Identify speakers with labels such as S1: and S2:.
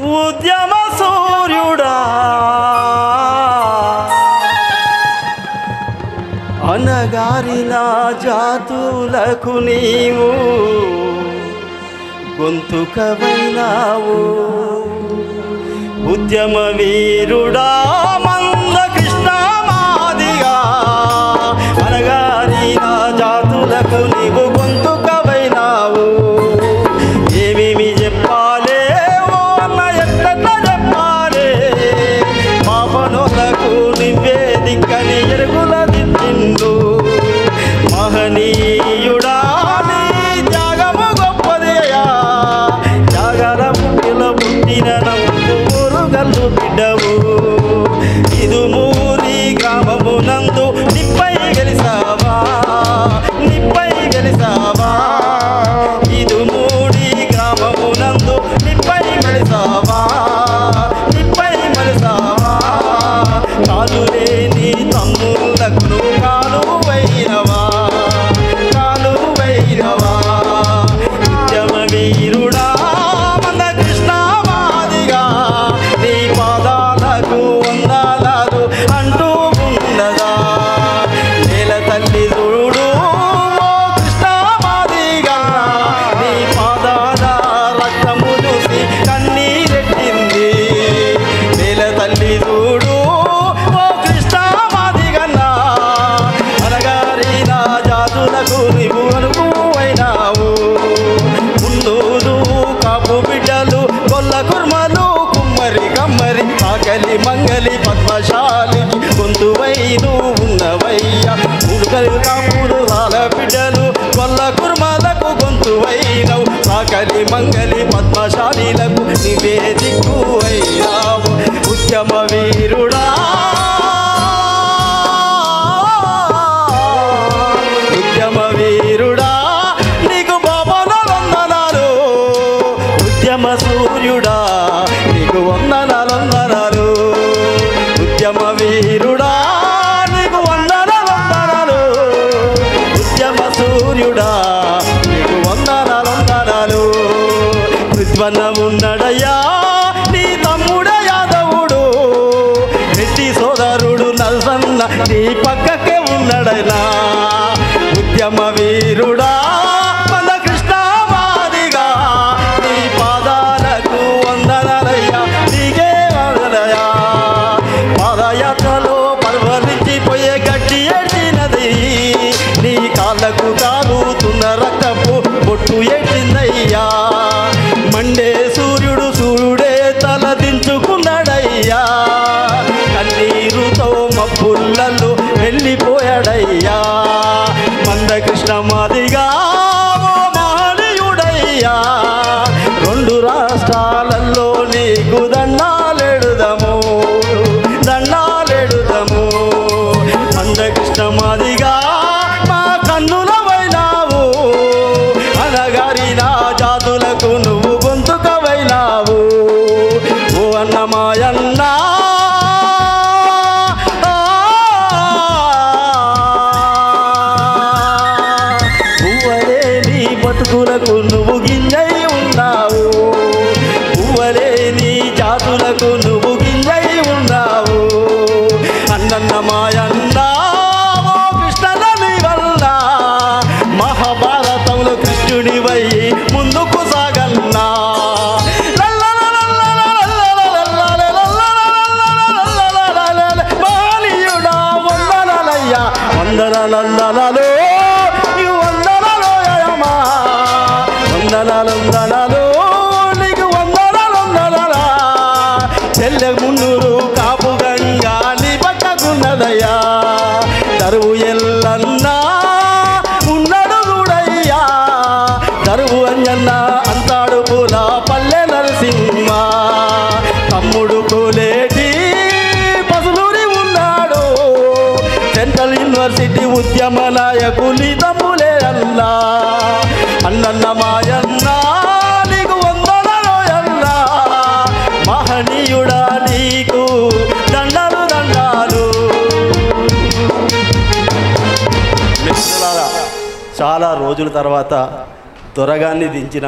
S1: ఉద్యమ సూర్యుడా అనగారిన జాతులకు నీవు గొంతుకవైనావు ఉద్యమ వీరుడా మందకృష్ణ మాదిగా అనగారిన జాతులకు నీవు గొంతుకవైనావు ఏమేమి చెప్పాలే ఓ అన్న ఎట్లా చెప్పాలే పాపనులకు నువ్వే దిక్కని ఎరుగుల దించిండు మహనీయుడా నీ త్యాగము గొప్పదయ్యా త్యాగర పుట్టిలో పుట్టిన నవ్వు ఊరుగల్లు బిడ్డవు ఇదుమూరి గ్రామమునందు నిప్పై గెలిసావా నిప్పై గెలిసావా ఇదుమూరి గ్రామమునందు నిప్పై గెలిసావా నిప్పై గెలిసావా కాలు లేని తమ్ముళ్ళకు కాలు వైరవా కాలు వైరవా ఉద్యమ వీరుడా మందకృష్ణ మాదిగా నీ పాదాలకు వందనాలు అంటూ ఉన్నదా నేల తల్లి చూడు ఓ కృష్ణ మాదిగా నీ పాదాల రక్తము చూసి కన్నీరెట్టింది నేల తల్లి చూడు ఓ కృష్ణ మాదిగన్నా అనగారిన జాతులకు నీవు అనుకువైనావు మున్నూరు కాపు బిడ్డలు గొల్ల కుర్మలు కుమ్మరి కమ్మరి ఆకలి మంగలి పద్మశాలికి గొంతువై నువ్వు ఉన్నవయ్యా ముడుకలు కాపులు రాల బిడ్డలు గొల్ల కుర్మలకు గొంతువైనవు ఆకలి మంగలి పద్మశాలిలకు నీవే దిక్కువైనావు ఉద్యమ వీరుడా ఉద్యమ వీరుడా నీకు బాబలొందనాలు ఉద్యమ సూర్యుడా నీకు వందనాలు ఉద్యమ వీరుడా నీకు వందనాలు ఉద్యమ సూర్యుడా నీకు వందనాలు విద్వన్నమున్నడయ్యా నీ తమ్ముడ యాదవుడు రెడ్డి సోదరుడు నల్సన్న నీ పక్కకే ఉన్నాడైనా ఉద్యమ వీరుడా మందకృష్ణ మాదిగా నీ పాదాలకు వందనాలయ్యా నీకే వందనయ్యా పాదయాత్రలో పర్వలించిపోయే గట్టి ఏడ్చినది నీ కాళ్ళకు కాలుతున్న రక్తపు బొట్టు ఏడ్చిందయ్యా మండే సూర్యుడు సూర్యుడే తల దించుకున్నాడయ్యా కన్నీరుతో మబ్బుళ్ళల్లో వెళ్ళిపోయాడయ్యా మందకృష్ణ మాదిగా ఓ మహనీయుడయ్యా రెండు రాష్ట్రాలలో నీకు దండాలెడుదము మందకృష్ణ మాదిగా మా కన్నులవైనావు అనగారిన జాతులకు నువ్వు గొంతుకవైనావు ఓ అన్నమాయన్నా పువ్వలే నీ బతుకులకు నువ్వు గింజై ఉన్నావు పువ్వలే నీ జాతులకు నువ్వు గింజై ఉన్నావు అన్నమాయన్నా ఓ కృష్ణని వల్ల మహాభారతంలో కృష్ణుడివై ముందుకు సాగన్నా మహనీయుడా వందనాలయ్యా వందనాలు వందనాలు నీకు వందనాలు చెల్లె మున్నూరు కాపు గంగా నీ పక్కకున్నదయ్యా తరువు ఎల్లన్నా ఉన్నాడు చూడయ్యా తరువు అంజన్న అంతాడు పూల పల్లె నరసింహ తమ్ముడు కోలేటి పసులూరి ఉన్నాడు సెంట్రల్ యూనివర్సిటీ ఉద్యమ నాయకుని తమ్ములే అల్లా అన్నమాయన్నా నీకు వందనాలు మహనీయుడా నీకు దండాలు చాలా రోజుల తర్వాత దొరగాన్ని దించిన